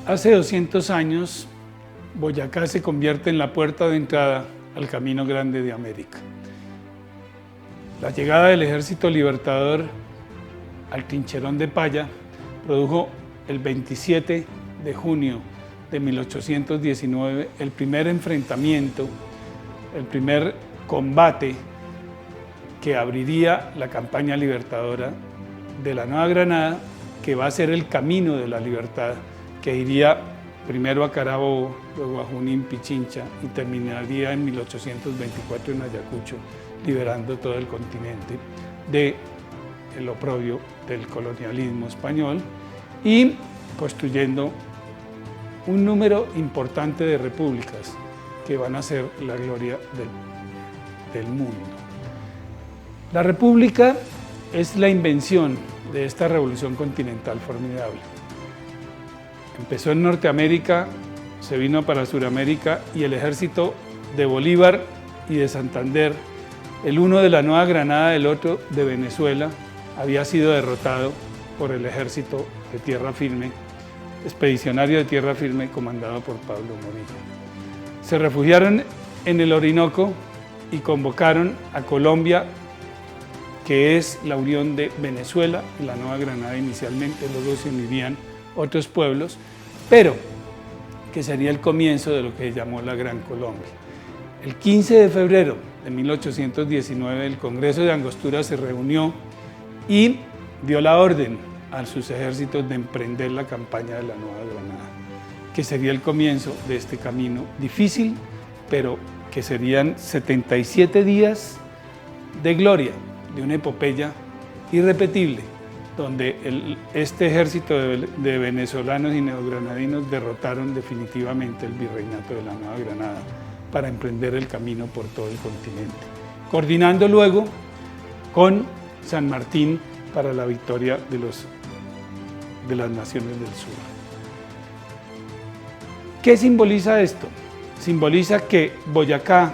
Hace 200 años, Boyacá se convierte en la puerta de entrada al Camino Grande de América. La llegada del Ejército Libertador al Trincherón de Paya produjo el 27 de junio de 1819 el primer enfrentamiento, el primer combate que abriría la campaña libertadora de la Nueva Granada, que va a ser el camino de la libertad, que iría primero a Carabobo, luego a Junín, Pichincha y terminaría en 1824 en Ayacucho, liberando todo el continente del oprobio del colonialismo español y construyendo un número importante de repúblicas que van a ser la gloria del mundo. La república es la invención de esta revolución continental formidable. Empezó en Norteamérica, se vino para Sudamérica y el ejército de Bolívar y de Santander, el uno de la Nueva Granada, el otro de Venezuela, había sido derrotado por el ejército de tierra firme, expedicionario de tierra firme comandado por Pablo Morillo. Se refugiaron en el Orinoco y convocaron a Colombia, que es la unión de Venezuela y la Nueva Granada inicialmente, luego se unirían otros pueblos, pero que sería el comienzo de lo que se llamó la Gran Colombia. El 15 de febrero de 1819 el Congreso de Angostura se reunió y dio la orden a sus ejércitos de emprender la campaña de la Nueva Granada, que sería el comienzo de este camino difícil, pero que serían 77 días de gloria, de una epopeya irrepetible, donde este ejército de venezolanos y neogranadinos derrotaron definitivamente el virreinato de la Nueva Granada para emprender el camino por todo el continente, coordinando luego con San Martín para la victoria de las naciones del sur. ¿Qué simboliza esto? Simboliza que Boyacá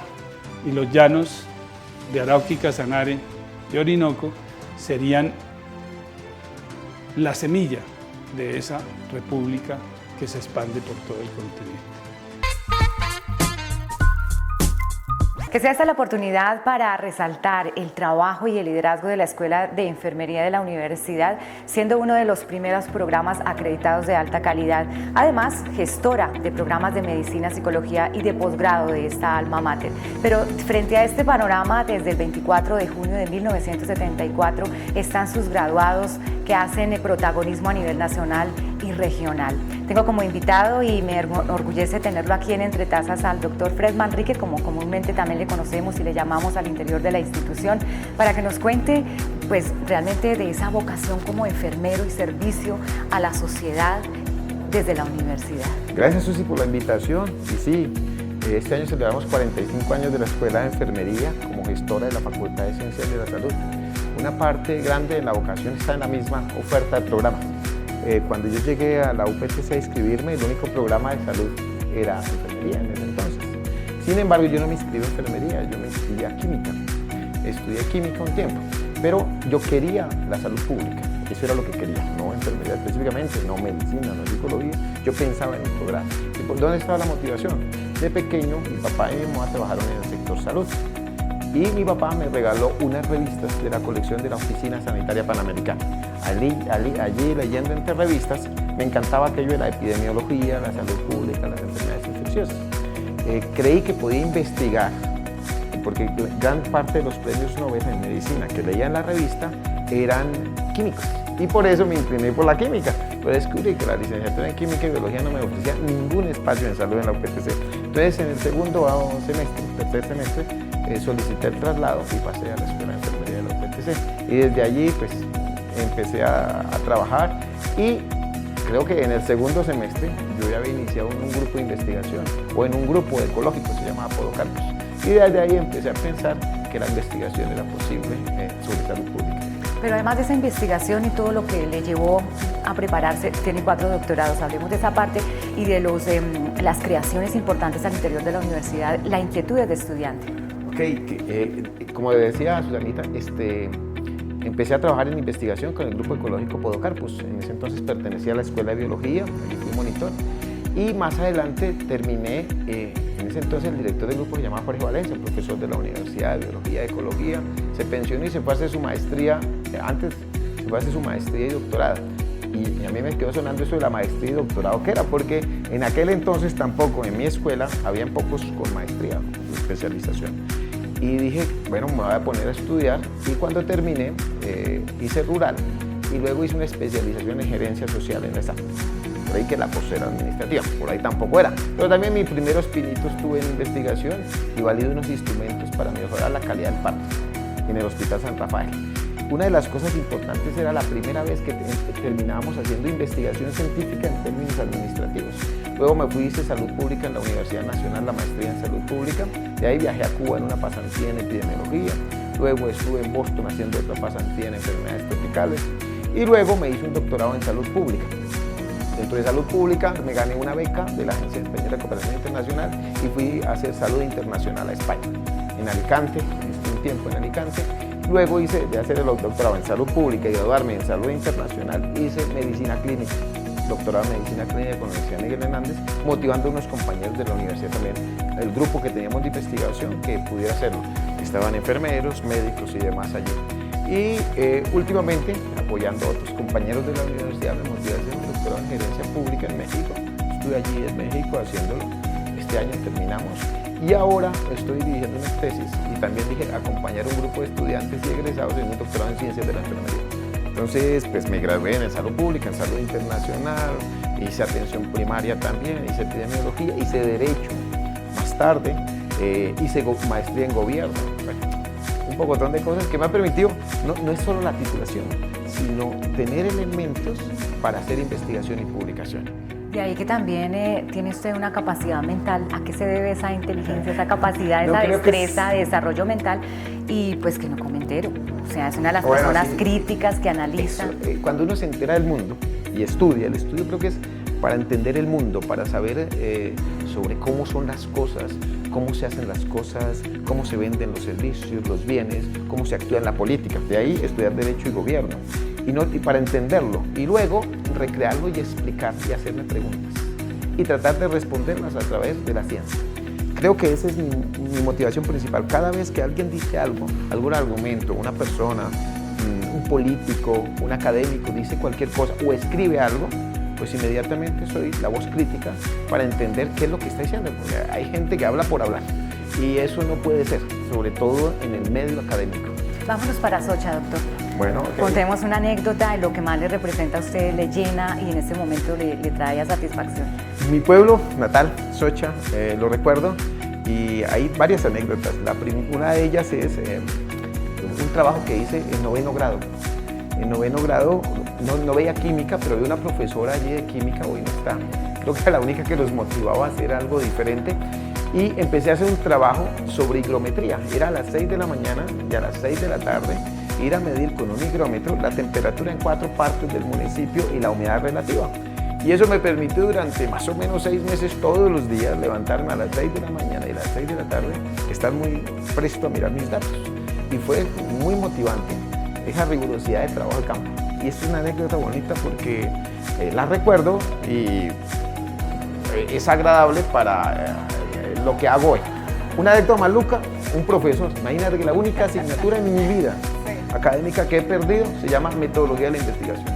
y los llanos de Arauca y Casanare, de Orinoco, serían la semilla de esa república que se expande por todo el continente. Que sea esta la oportunidad para resaltar el trabajo y el liderazgo de la Escuela de Enfermería de la Universidad, siendo uno de los primeros programas acreditados de alta calidad. Además, gestora de programas de medicina, psicología y de posgrado de esta alma mater. Pero frente a este panorama, desde el 24 de junio de 1974 están sus graduados que hacen protagonismo a nivel nacional y regional. Tengo como invitado y me enorgullece tenerlo aquí en Entre Tazas al doctor Fred Manrique, como comúnmente también le conocemos y le llamamos al interior de la institución, para que nos cuente pues realmente de esa vocación como enfermero y servicio a la sociedad desde la universidad. Gracias, Susi, por la invitación. Y sí, este año celebramos 45 años de la Escuela de Enfermería como gestora de la Facultad de Ciencias de la Salud. Una parte grande de la vocación está en la misma oferta de programas. Cuando yo llegué a la UPTC a inscribirme, el único programa de salud era enfermería en ese entonces. Sin embargo, yo no me inscribí en enfermería, yo me inscribí a química. Estudié química un tiempo, pero yo quería la salud pública. Eso era lo que quería, no enfermería específicamente, no medicina, no psicología. Yo pensaba en el programa. ¿Y por dónde estaba la motivación? De pequeño, mi papá y mi mamá trabajaron en el sector salud. Y mi papá me regaló unas revistas de la colección de la Oficina Sanitaria Panamericana. Allí leyendo entre revistas, me encantaba aquello de la epidemiología, la salud pública, las enfermedades infecciosas. Creí que podía investigar, porque gran parte de los premios Nobel en medicina que leía en la revista eran químicos. Y por eso me incliné por la química. Pero descubrí que la licenciatura en química y biología no me ofrecía ningún espacio en salud en la UPTC. Entonces, en el tercer semestre, solicité el traslado y pasé a la Escuela de Enfermería de la UPTC. Y desde allí, pues, empecé a trabajar y creo que en el segundo semestre yo ya había iniciado en un grupo de investigación o en un grupo ecológico, se llamaba Podocarpus. Y desde ahí empecé a pensar que la investigación era posible sobre salud pública. Pero además de esa investigación y todo lo que le llevó a prepararse, tiene 4 doctorados. Hablemos de esa parte y de las creaciones importantes al interior de la universidad, la inquietud de estudiante. Ok, como decía Susanita, empecé a trabajar en investigación con el grupo ecológico Podocarpus. En ese entonces pertenecía a la Escuela de Biología, allí fui monitor. y más adelante terminé, en ese entonces el director del grupo se llamaba Jorge Valencia, profesor de la Universidad de Biología y Ecología, se pensionó y se fue a hacer su maestría, antes se fue a hacer su maestría y doctorado. Y a mí me quedó sonando eso de la maestría y doctorado, ¿qué era? Porque en aquel entonces tampoco, en mi escuela, habían pocos con maestría, con especialización. Y dije, bueno, me voy a poner a estudiar, y cuando terminé, hice rural, y luego hice una especialización en gerencia social en esa. Por ahí que la posera administrativa, por ahí tampoco era. Pero también mis primeros pinitos tuve en investigación y validé unos instrumentos para mejorar la calidad del parto en el Hospital San Rafael. Una de las cosas importantes era la primera vez que terminábamos haciendo investigación científica en términos administrativos. Luego me fui, hice salud pública en la Universidad Nacional, la maestría en salud pública. De ahí viajé a Cuba en una pasantía en epidemiología. Luego estuve en Boston haciendo otra pasantía en enfermedades tropicales. Y luego me hice un doctorado en salud pública. Dentro de salud pública me gané una beca de la Agencia Española de Cooperación Internacional y fui a hacer salud internacional a España, en Alicante, estuve un tiempo en Alicante. Luego hice de hacer el doctorado en salud pública y graduarme en salud internacional, hice medicina clínica, doctorado en medicina clínica con la Universidad Miguel Hernández, motivando a unos compañeros de la universidad también, el grupo que teníamos de investigación que pudiera hacerlo. Estaban enfermeros, médicos y demás allí. Y últimamente, apoyando a otros compañeros de la universidad, me motivé a hacer un doctorado en gerencia pública en México. Estuve allí en México haciéndolo. Este año terminamos. Y ahora estoy dirigiendo una tesis y también dije acompañar a un grupo de estudiantes y egresados en un doctorado en ciencias de la enfermería. Entonces, pues me gradué en salud pública, en salud internacional, hice atención primaria también, hice epidemiología, hice derecho. Más tarde hice maestría en gobierno. Un pocotón de cosas que me ha permitido, no es solo la titulación, sino tener elementos para hacer investigación y publicación. De ahí que también tiene usted una capacidad mental. ¿A qué se debe esa inteligencia, esa capacidad, esa destreza de desarrollo mental? Y pues que no come entero. O sea, es una de las personas críticas que analiza. Eso, cuando uno se entera del mundo y estudia, el estudio creo que es para entender el mundo, para saber sobre cómo son las cosas, cómo se hacen las cosas, cómo se venden los servicios, los bienes, cómo se actúa en la política. De ahí estudiar Derecho y Gobierno. Y para entenderlo, y luego recrearlo y explicar y hacerme preguntas y tratar de responderlas a través de la ciencia. Creo que esa es mi motivación principal. Cada vez que alguien dice algo, algún argumento, una persona, un político, un académico dice cualquier cosa o escribe algo, pues inmediatamente soy la voz crítica para entender qué es lo que está diciendo. Porque hay gente que habla por hablar y eso no puede ser, sobre todo en el medio académico. Vámonos para Socha, doctor. Bueno, okay. Contemos una anécdota de lo que más le representa a usted, le llena y en este momento le trae a satisfacción. Mi pueblo natal, Socha, lo recuerdo y hay varias anécdotas. Una de ellas es un trabajo que hice en 9º grado. En 9º grado no veía química, pero había una profesora allí de química, hoy no está. Creo que era la única que los motivaba a hacer algo diferente. Y empecé a hacer un trabajo sobre higrometría. Era a las 6 de la mañana y a las 6 de la tarde ir a medir con un higrómetro la temperatura en 4 partes del municipio y la humedad relativa. Y eso me permitió durante más o menos 6 meses todos los días levantarme a las 6 de la mañana y a las 6 de la tarde, estar muy presto a mirar mis datos. Y fue muy motivante esa rigurosidad de trabajo de campo. Y es una anécdota bonita porque la recuerdo y es agradable para lo que hago hoy. Una anécdota maluca, un profesor, imagínate que la única asignatura en mi vida académica que he perdido se llama metodología de la investigación.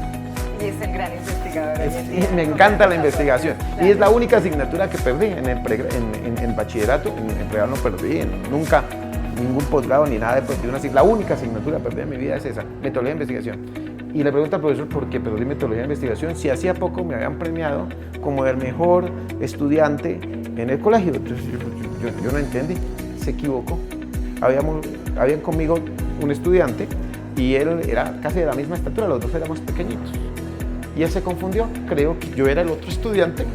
Y es el gran investigador. Me encanta la investigación. Y es la única asignatura que perdí en el bachillerato, en pregrado no perdí, nunca ningún posgrado ni nada de perdí una asignatura. La única asignatura que perdí en mi vida es esa, metodología de investigación. Y le pregunto al profesor por qué perdí metodología de investigación, si hacía poco me habían premiado como el mejor estudiante en el colegio. Entonces yo no entendí, se equivocó. Habían conmigo un estudiante y él era casi de la misma estatura, los dos éramos pequeñitos. Y él se confundió, creo que yo era el otro estudiante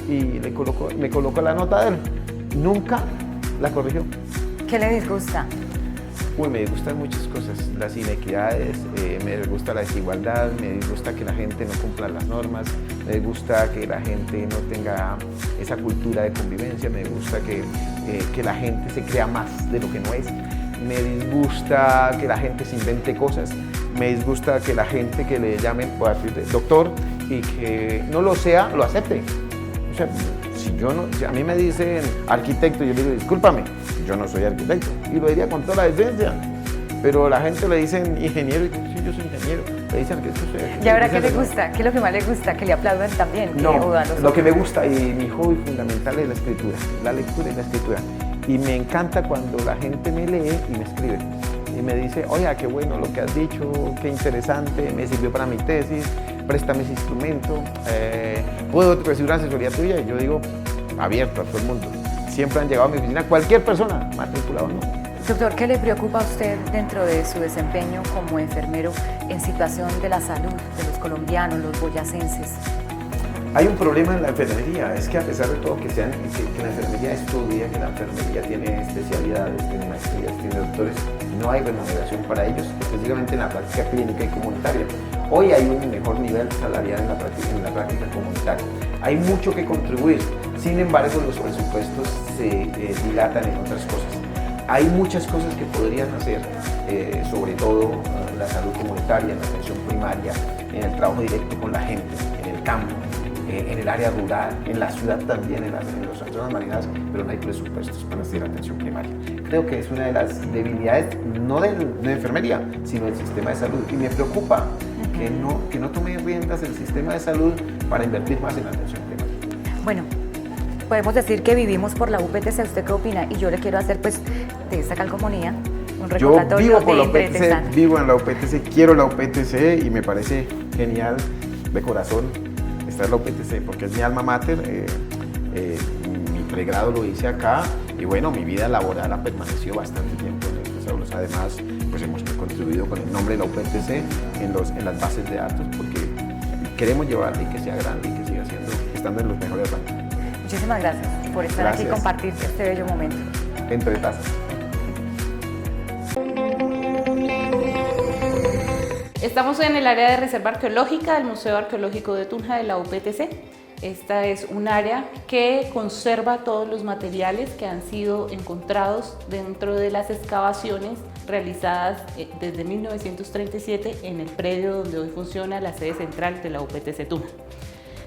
y me colocó la nota de él. Nunca la corrigió. ¿Qué le disgusta? Me disgustan muchas cosas, las inequidades, me disgusta la desigualdad, me disgusta que la gente no cumpla las normas, me disgusta que la gente no tenga esa cultura de convivencia, me disgusta que la gente se crea más de lo que no es, me disgusta que la gente se invente cosas, me disgusta que la gente que le llamen, por decir, doctor y que no lo sea, lo acepte. O sea, si a mí me dicen arquitecto, yo le digo, discúlpame, yo no soy arquitecto, y lo diría con toda la decencia. Pero la gente le dicen ingeniero, y digo, sí, yo soy ingeniero. Le dicen que yo soy arquitecto. ¿Y ahora qué le gusta? ¿Qué es lo que más le gusta? Que le aplaudan también. No, lo que me gusta y mi hobby fundamental es la escritura, la lectura y la escritura. Y me encanta cuando la gente me lee y me escribe. Y me dice, oiga, qué bueno lo que has dicho, qué interesante, me sirvió para mi tesis, préstame ese instrumento, ¿puedo recibir una asesoría tuya? Y yo digo, abierto a todo el mundo. Siempre han llegado a mi oficina cualquier persona, matriculado o no. Doctor, ¿qué le preocupa a usted dentro de su desempeño como enfermero en situación de la salud de los colombianos, los boyacenses? Hay un problema en la enfermería, es que a pesar de todo que la enfermería estudia, que la enfermería tiene especialidades, tiene maestrías, tiene doctores, no hay remuneración para ellos, específicamente en la práctica clínica y comunitaria. Hoy hay un mejor nivel salarial en la práctica comunitaria. Hay mucho que contribuir, sin embargo los presupuestos se dilatan en otras cosas. Hay muchas cosas que podrían hacer, sobre todo la salud comunitaria, en la atención primaria, en el trabajo directo con la gente, en el campo, en el área rural, en la ciudad también, en las zonas marginadas, pero no hay presupuestos para hacer atención primaria. Creo que es una de las debilidades, no de enfermería, sino del sistema de salud. Y me preocupa que no tome riendas el sistema de salud para invertir más en la atención primaria. Bueno, podemos decir que vivimos por la UPTC. ¿Usted qué opina? Y yo le quiero hacer, pues, de esta calcomanía un recordatorio. Yo vivo por la de UPTC, vivo en la UPTC, quiero la UPTC y me parece genial, de corazón, estar en la UPTC, porque es mi alma mater. Mi pregrado lo hice acá y bueno, mi vida laboral ha permanecido bastante tiempo en estos aulas. Además, pues hemos contribuido con el nombre de la UPTC en las bases de datos, porque queremos llevarla y que sea grande y que siga estando en los mejores rangos. Muchísimas gracias por estar aquí y compartir este bello momento. Entre tazas. Estamos en el área de reserva arqueológica del Museo Arqueológico de Tunja de la UPTC. Esta es un área que conserva todos los materiales que han sido encontrados dentro de las excavaciones realizadas desde 1937 en el predio donde hoy funciona la sede central de la UPTC Tunja.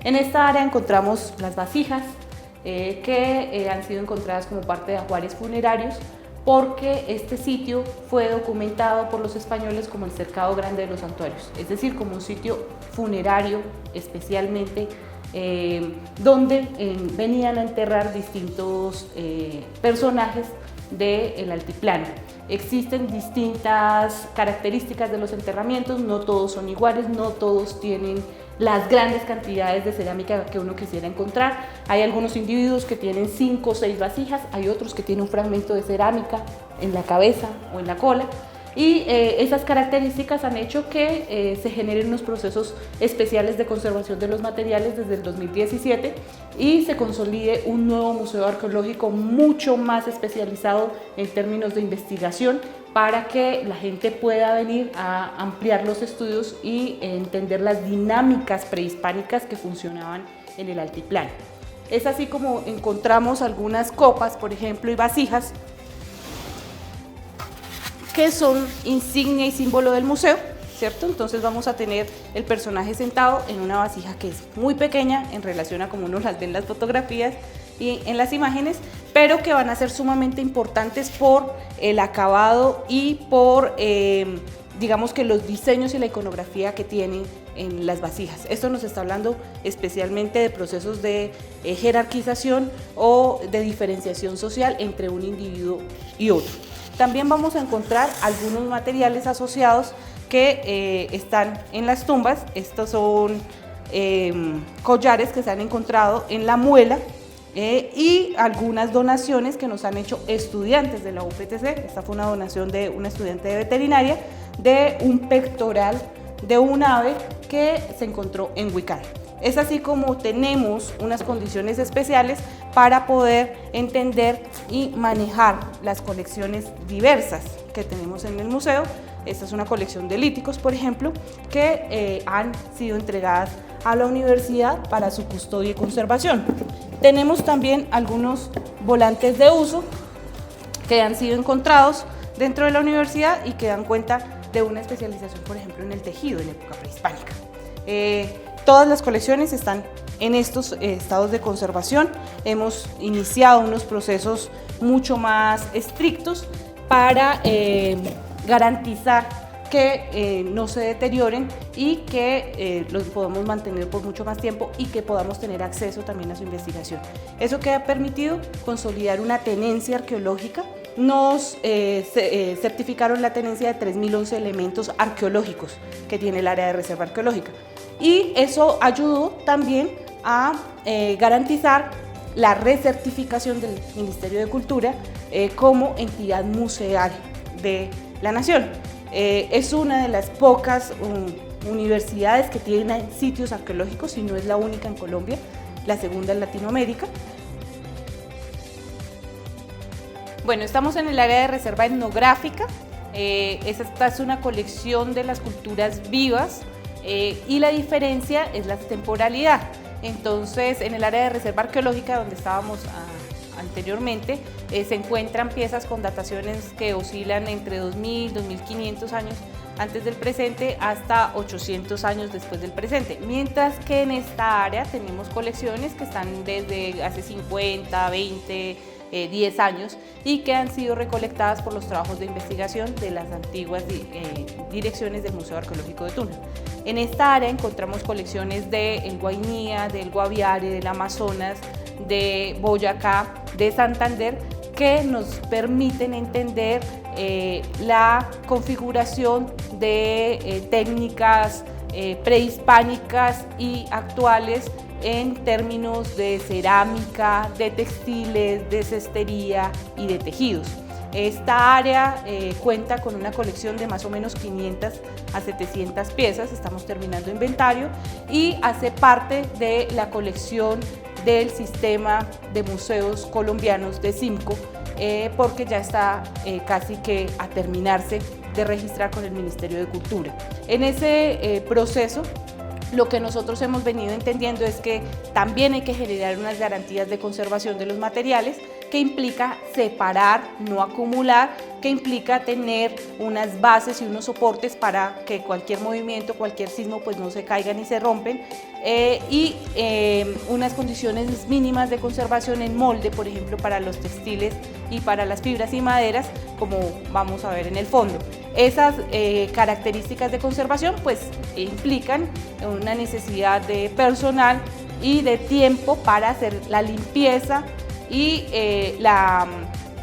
En esta área encontramos las vasijas que han sido encontradas como parte de ajuares funerarios, porque este sitio fue documentado por los españoles como el Cercado Grande de los Santuarios, es decir, como un sitio funerario especialmente donde venían a enterrar distintos personajes del altiplano. Existen distintas características de los enterramientos, no todos son iguales, no todos tienen las grandes cantidades de cerámica que uno quisiera encontrar. Hay algunos individuos que tienen 5 o 6 vasijas, hay otros que tienen un fragmento de cerámica en la cabeza o en la cola, y esas características han hecho que se generen unos procesos especiales de conservación de los materiales desde el 2017 y se consolide un nuevo museo arqueológico mucho más especializado en términos de investigación, para que la gente pueda venir a ampliar los estudios y entender las dinámicas prehispánicas que funcionaban en el altiplano. Es así como encontramos algunas copas, por ejemplo, y vasijas, que son insignia y símbolo del museo, ¿cierto? Entonces vamos a tener el personaje sentado en una vasija que es muy pequeña en relación a como uno las ve en las fotografías y en las imágenes, pero que van a ser sumamente importantes por el acabado y por, digamos que los diseños y la iconografía que tienen en las vasijas. Esto nos está hablando especialmente de procesos de jerarquización o de diferenciación social entre un individuo y otro. También vamos a encontrar algunos materiales asociados que están en las tumbas. Estos son collares que se han encontrado en la muela y algunas donaciones que nos han hecho estudiantes de la UPTC. Esta fue una donación de una estudiante de veterinaria de un pectoral de un ave que se encontró en Huicán. Es así como tenemos unas condiciones especiales para poder entender y manejar las colecciones diversas que tenemos en el museo. Esta es una colección de líticos, por ejemplo, que han sido entregadas a la universidad para su custodia y conservación. Tenemos también algunos volantes de uso que han sido encontrados dentro de la universidad y que dan cuenta de una especialización, por ejemplo, en el tejido en época prehispánica. Todas las colecciones están en estos estados de conservación. Hemos iniciado unos procesos mucho más estrictos para garantizar que no se deterioren y que los podamos mantener por mucho más tiempo y que podamos tener acceso también a su investigación. Eso que ha permitido consolidar una tenencia arqueológica. Nos certificaron la tenencia de 3.011 elementos arqueológicos que tiene el área de reserva arqueológica, y eso ayudó también a garantizar la recertificación del Ministerio de Cultura como entidad museal de la nación. Es una de las pocas universidades que tienen sitios arqueológicos, y no es la única en Colombia, la segunda en Latinoamérica. Bueno, estamos en el área de reserva etnográfica. Esta es una colección de las culturas vivas y la diferencia es la temporalidad. Entonces, en el área de reserva arqueológica, donde estábamos anteriormente, se encuentran piezas con dataciones que oscilan entre 2.000, 2.500 años antes del presente hasta 800 años después del presente, mientras que en esta área tenemos colecciones que están desde hace 50, 20, 10 años y que han sido recolectadas por los trabajos de investigación de las antiguas direcciones del Museo Arqueológico de Tunja. En esta área encontramos colecciones del Guainía, del Guaviare, del Amazonas, de Boyacá, de Santander, que nos permiten entender la configuración de técnicas prehispánicas y actuales en términos de cerámica, de textiles, de cestería y de tejidos. Esta área cuenta con una colección de más o menos 500 a 700 piezas, estamos terminando inventario, y hace parte de la colección del sistema de museos colombianos de CIMCO, porque ya está casi que a terminarse de registrar con el Ministerio de Cultura. En ese proceso, lo que nosotros hemos venido entendiendo es que también hay que generar unas garantías de conservación de los materiales, que implica separar, no acumular, que implica tener unas bases y unos soportes para que cualquier movimiento, cualquier sismo, pues no se caigan y se rompen, y unas condiciones mínimas de conservación en molde, por ejemplo, para los textiles y para las fibras y maderas, como vamos a ver en el fondo. Esas características de conservación pues implican una necesidad de personal y de tiempo para hacer la limpieza y la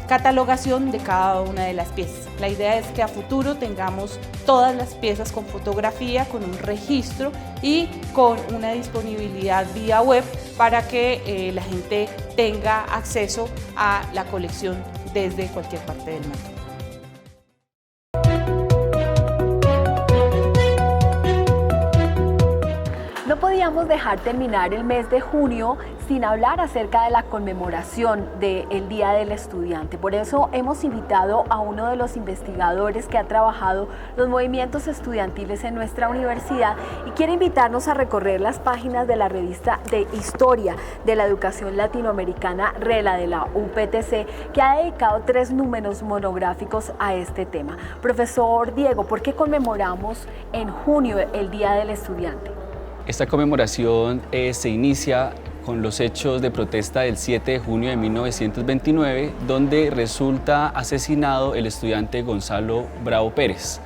catalogación de cada una de las piezas. La idea es que a futuro tengamos todas las piezas con fotografía, con un registro y con una disponibilidad vía web para que la gente tenga acceso a la colección desde cualquier parte del mundo. No podíamos dejar terminar el mes de junio sin hablar acerca de la conmemoración del Día del Estudiante. Por eso hemos invitado a uno de los investigadores que ha trabajado los movimientos estudiantiles en nuestra universidad y quiere invitarnos a recorrer las páginas de la revista de Historia de la Educación Latinoamericana, RELA, de la UPTC, que ha dedicado 3 números monográficos a este tema. Profesor Diego, ¿por qué conmemoramos en junio el Día del Estudiante? Esta conmemoración se inicia con los hechos de protesta del 7 de junio de 1929, donde resulta asesinado el estudiante Gonzalo Bravo Pérez.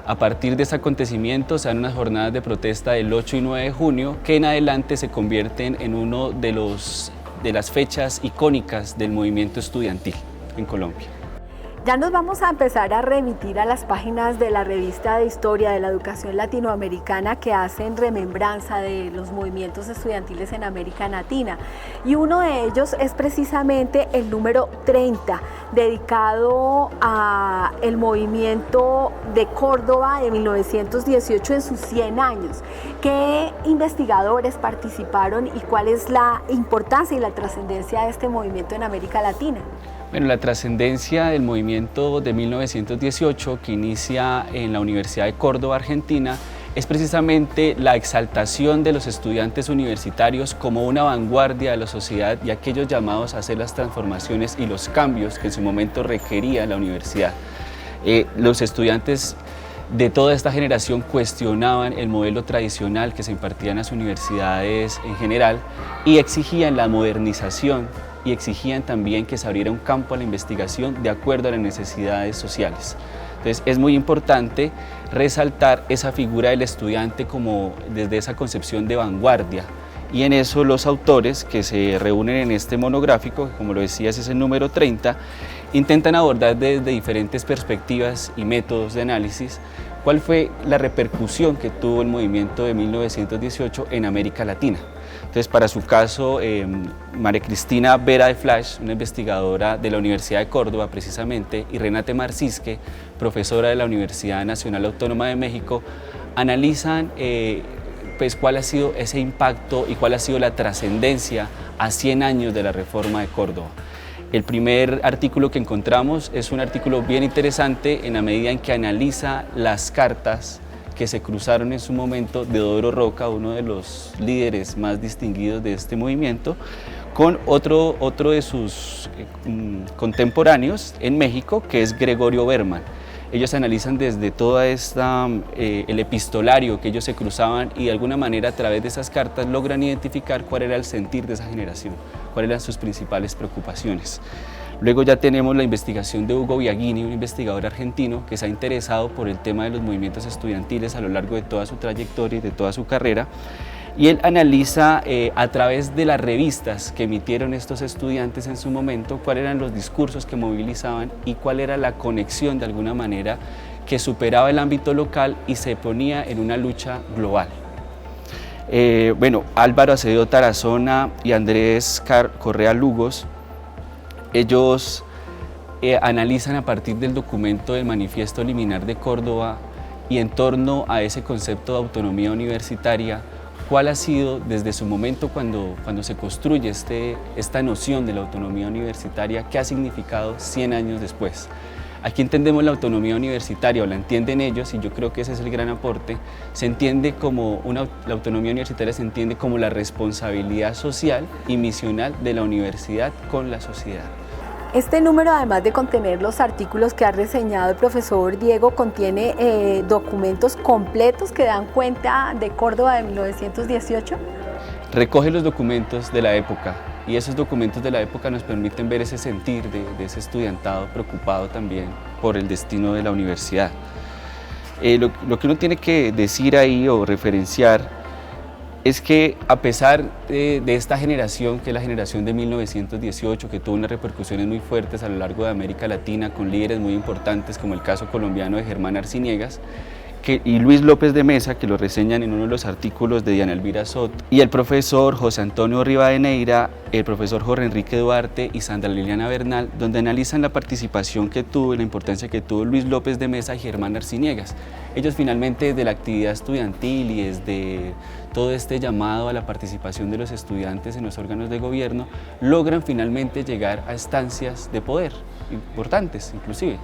A partir de ese acontecimiento se dan unas jornadas de protesta del 8 y 9 de junio, que en adelante se convierten en uno de las fechas icónicas del movimiento estudiantil en Colombia. Ya nos vamos a empezar a remitir a las páginas de la revista de Historia de la Educación Latinoamericana, que hacen remembranza de los movimientos estudiantiles en América Latina. Y uno de ellos es precisamente el número 30, dedicado al movimiento de Córdoba de 1918 en sus 100 años. ¿Qué investigadores participaron y cuál es la importancia y la trascendencia de este movimiento en América Latina? Bueno, la trascendencia del movimiento de 1918, que inicia en la Universidad de Córdoba, Argentina, es precisamente la exaltación de los estudiantes universitarios como una vanguardia de la sociedad y aquellos llamados a hacer las transformaciones y los cambios que en su momento requería la universidad. Los estudiantes de toda esta generación cuestionaban el modelo tradicional que se impartía en las universidades en general y exigían la modernización y exigían también que se abriera un campo a la investigación de acuerdo a las necesidades sociales. Entonces es muy importante resaltar esa figura del estudiante como desde esa concepción de vanguardia, y en eso los autores que se reúnen en este monográfico, como lo decías es el número 30, intentan abordar desde diferentes perspectivas y métodos de análisis cuál fue la repercusión que tuvo el movimiento de 1918 en América Latina. Entonces, para su caso, María Cristina Vera de Flash, una investigadora de la Universidad de Córdoba precisamente, y Renate Marcisque, profesora de la Universidad Nacional Autónoma de México, analizan pues cuál ha sido ese impacto y cuál ha sido la trascendencia a 100 años de la Reforma de Córdoba. El primer artículo que encontramos es un artículo bien interesante en la medida en que analiza las cartas que se cruzaron en su momento de Deodoro Roca, uno de los líderes más distinguidos de este movimiento, con otro de sus contemporáneos en México, que es Gregorio Berman. Ellos analizan desde toda esta, el epistolario que ellos se cruzaban y de alguna manera a través de esas cartas logran identificar cuál era el sentir de esa generación, cuáles eran sus principales preocupaciones. Luego ya tenemos la investigación de Hugo Biagini, un investigador argentino que se ha interesado por el tema de los movimientos estudiantiles a lo largo de toda su trayectoria y de toda su carrera. Y él analiza a través de las revistas que emitieron estos estudiantes en su momento cuáles eran los discursos que movilizaban y cuál era la conexión de alguna manera que superaba el ámbito local y se ponía en una lucha global. Bueno, Álvaro Acevedo Tarazona y Andrés Correa Lugos, ellos analizan a partir del documento del Manifiesto Liminar de Córdoba y en torno a ese concepto de autonomía universitaria, cuál ha sido desde su momento cuando se construye esta noción de la autonomía universitaria, qué ha significado 100 años después. Aquí entendemos la autonomía universitaria, o la entienden ellos, y yo creo que ese es el gran aporte. Se entiende como la autonomía universitaria se entiende como la responsabilidad social y misional de la universidad con la sociedad. Este número, además de contener los artículos que ha reseñado el profesor Diego, contiene documentos completos que dan cuenta de Córdoba de 1918. Recoge los documentos de la época y esos documentos de la época nos permiten ver ese sentir de ese estudiantado preocupado también por el destino de la universidad. Lo que uno tiene que decir ahí o referenciar es que a pesar de esta generación, que es la generación de 1918, que tuvo unas repercusiones muy fuertes a lo largo de América Latina, con líderes muy importantes como el caso colombiano de Germán Arciniegas, y Luis López de Mesa, que lo reseñan en uno de los artículos de Diana Elvira Soto, y el profesor José Antonio Rivadeneira, el profesor Jorge Enrique Duarte y Sandra Liliana Bernal, donde analizan la participación que tuvo y la importancia que tuvo Luis López de Mesa y Germán Arciniegas. Ellos finalmente desde la actividad estudiantil y desde todo este llamado a la participación de los estudiantes en los órganos de gobierno, logran finalmente llegar a instancias de poder importantes inclusive.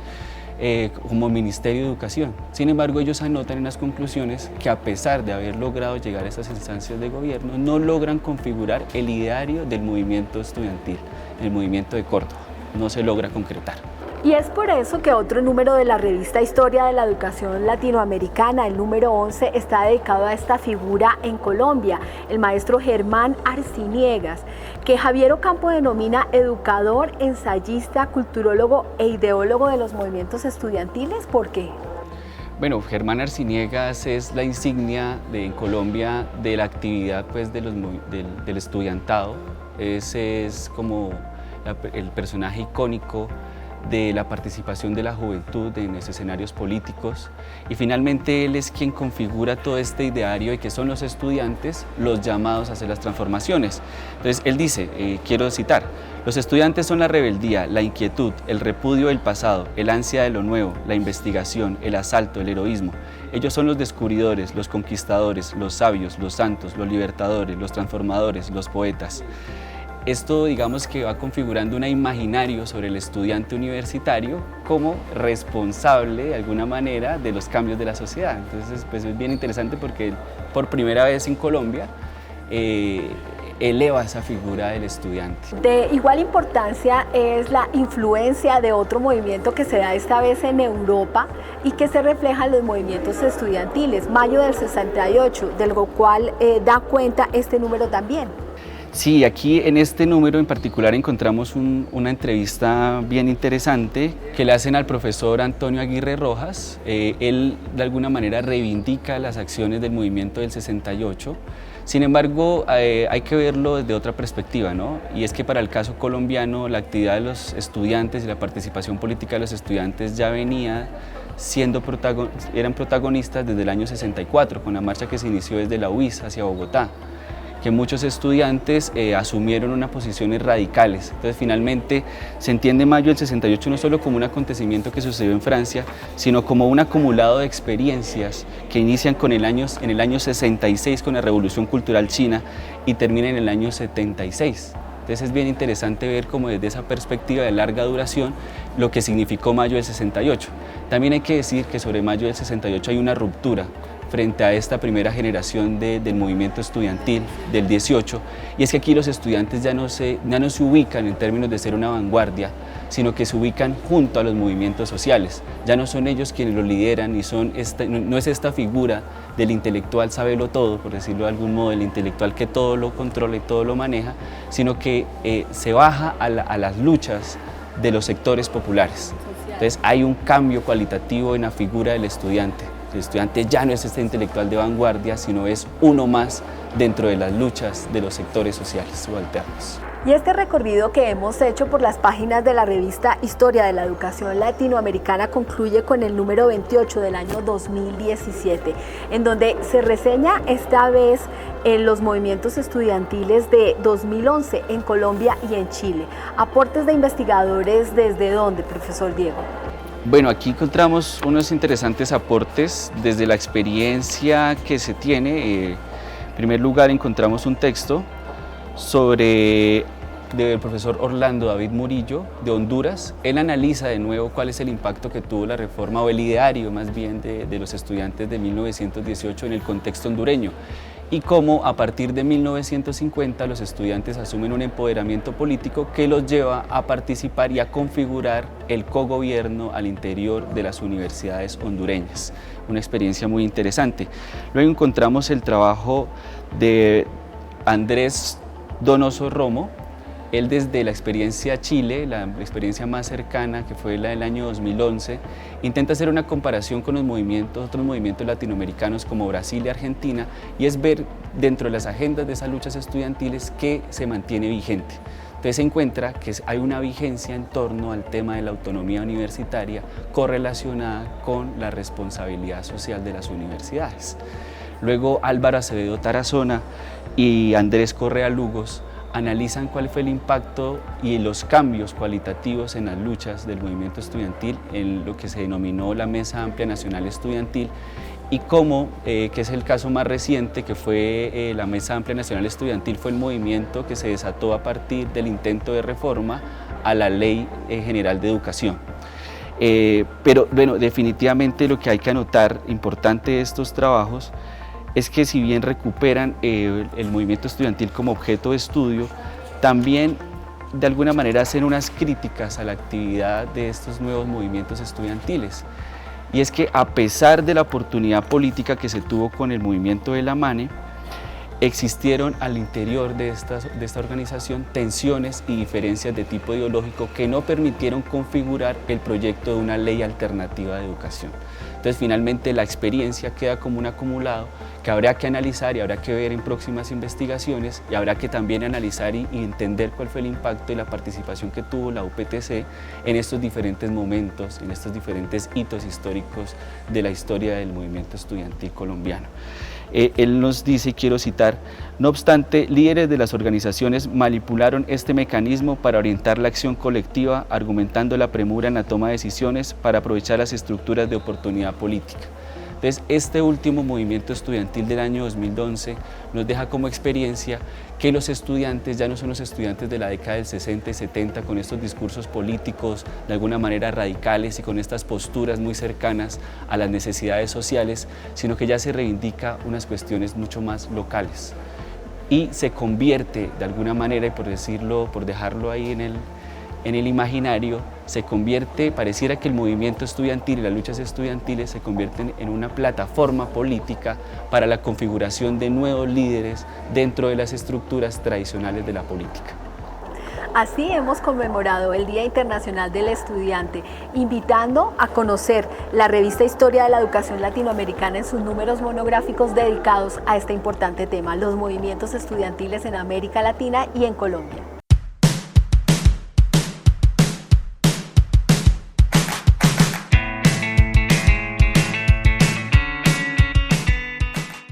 Como Ministerio de Educación. Sin embargo, ellos anotan en las conclusiones que a pesar de haber logrado llegar a esas instancias de gobierno, no logran configurar el ideario del movimiento estudiantil, el movimiento de Córdoba, no se logra concretar. Y es por eso que otro número de la revista Historia de la Educación Latinoamericana, el número 11, está dedicado a esta figura en Colombia, el maestro Germán Arciniegas, que Javier Ocampo denomina educador, ensayista, culturólogo e ideólogo de los movimientos estudiantiles. ¿Por qué? Bueno, Germán Arciniegas es la insignia en Colombia de la actividad pues, del estudiantado. Ese es como el personaje icónico de la participación de la juventud en los escenarios políticos, y finalmente él es quien configura todo este ideario de que son los estudiantes los llamados a hacer las transformaciones. Entonces él dice, quiero citar, los estudiantes son la rebeldía, la inquietud, el repudio del pasado, el ansia de lo nuevo, la investigación, el asalto, el heroísmo. Ellos son los descubridores, los conquistadores, los sabios, los santos, los libertadores, los transformadores, los poetas. Esto digamos que va configurando un imaginario sobre el estudiante universitario como responsable de alguna manera de los cambios de la sociedad. Entonces pues es bien interesante porque por primera vez en Colombia eleva esa figura del estudiante. De igual importancia es la influencia de otro movimiento que se da esta vez en Europa y que se refleja en los movimientos estudiantiles, Mayo del 68, del cual da cuenta este número también. Sí, aquí en este número en particular encontramos una entrevista bien interesante que le hacen al profesor Antonio Aguirre Rojas. Él de alguna manera reivindica las acciones del movimiento del 68. Sin embargo, hay que verlo desde otra perspectiva, ¿no? Y es que para el caso colombiano la actividad de los estudiantes y la participación política de los estudiantes ya venía eran protagonistas desde el año 64, con la marcha que se inició desde la UIS hacia Bogotá, que muchos estudiantes asumieron unas posiciones radicales. Entonces finalmente se entiende Mayo del 68 no solo como un acontecimiento que sucedió en Francia, sino como un acumulado de experiencias que inician en el año 66 con la Revolución Cultural China y terminan en el año 76. Entonces es bien interesante ver como desde esa perspectiva de larga duración lo que significó Mayo del 68. También hay que decir que sobre Mayo del 68 hay una ruptura frente a esta primera generación del movimiento estudiantil del 18, y es que aquí los estudiantes ya no se ubican en términos de ser una vanguardia, sino que se ubican junto a los movimientos sociales. Ya no son ellos quienes lo lideran, y no es esta figura del intelectual sabelo todo, por decirlo de algún modo, del intelectual que todo lo controla y todo lo maneja, sino que se baja a las luchas de los sectores populares. Entonces hay un cambio cualitativo en la figura del estudiante. El estudiante ya no es este intelectual de vanguardia, sino es uno más dentro de las luchas de los sectores sociales subalternos. Y este recorrido que hemos hecho por las páginas de la revista Historia de la Educación Latinoamericana concluye con el número 28 del año 2017, en donde se reseña esta vez los movimientos estudiantiles de 2011 en Colombia y en Chile. ¿Aportes de investigadores desde dónde, profesor Diego? Bueno, aquí encontramos unos interesantes aportes desde la experiencia que se tiene. En primer lugar encontramos un texto del profesor Orlando David Murillo de Honduras. Él analiza de nuevo cuál es el impacto que tuvo la reforma, o el ideario más bien de los estudiantes de 1918 en el contexto hondureño, y cómo a partir de 1950 los estudiantes asumen un empoderamiento político que los lleva a participar y a configurar el cogobierno al interior de las universidades hondureñas. Una experiencia muy interesante. Luego encontramos el trabajo de Andrés Donoso Romo. Él desde la experiencia Chile, la experiencia más cercana, que fue la del año 2011, intenta hacer una comparación con otros movimientos latinoamericanos como Brasil y Argentina, y es ver dentro de las agendas de esas luchas estudiantiles qué se mantiene vigente. Entonces se encuentra que hay una vigencia en torno al tema de la autonomía universitaria correlacionada con la responsabilidad social de las universidades. Luego Álvaro Acevedo Tarazona y Andrés Correa Lugos analizan cuál fue el impacto y los cambios cualitativos en las luchas del movimiento estudiantil en lo que se denominó la Mesa Amplia Nacional Estudiantil, y cómo, que es el caso más reciente, que fue la Mesa Amplia Nacional Estudiantil, fue el movimiento que se desató a partir del intento de reforma a la Ley General de Educación. Pero bueno, definitivamente lo que hay que anotar, importante de estos trabajos, es que si bien recuperan el movimiento estudiantil como objeto de estudio, también de alguna manera hacen unas críticas a la actividad de estos nuevos movimientos estudiantiles. Y es que a pesar de la oportunidad política que se tuvo con el movimiento de la MANE, existieron al interior de esta organización tensiones y diferencias de tipo ideológico que no permitieron configurar el proyecto de una ley alternativa de educación. Entonces finalmente la experiencia queda como un acumulado que habrá que analizar y habrá que ver en próximas investigaciones, y habrá que también analizar y entender cuál fue el impacto y la participación que tuvo la UPTC en estos diferentes momentos, en estos diferentes hitos históricos de la historia del movimiento estudiantil colombiano. Él nos dice, y quiero citar: no obstante, líderes de las organizaciones manipularon este mecanismo para orientar la acción colectiva, argumentando la premura en la toma de decisiones para aprovechar las estructuras de oportunidad política. Entonces, este último movimiento estudiantil del año 2011 nos deja como experiencia que los estudiantes ya no son los estudiantes de la década del 60 y 70 con estos discursos políticos de alguna manera radicales y con estas posturas muy cercanas a las necesidades sociales, sino que ya se reivindica unas cuestiones mucho más locales. y se convierte de alguna manera, y por decirlo, por dejarlo ahí en el imaginario, se convierte, pareciera que el movimiento estudiantil y las luchas estudiantiles se convierten en una plataforma política para la configuración de nuevos líderes dentro de las estructuras tradicionales de la política. Así hemos conmemorado el Día Internacional del Estudiante, invitando a conocer la revista Historia de la Educación Latinoamericana en sus números monográficos dedicados a este importante tema, los movimientos estudiantiles en América Latina y en Colombia.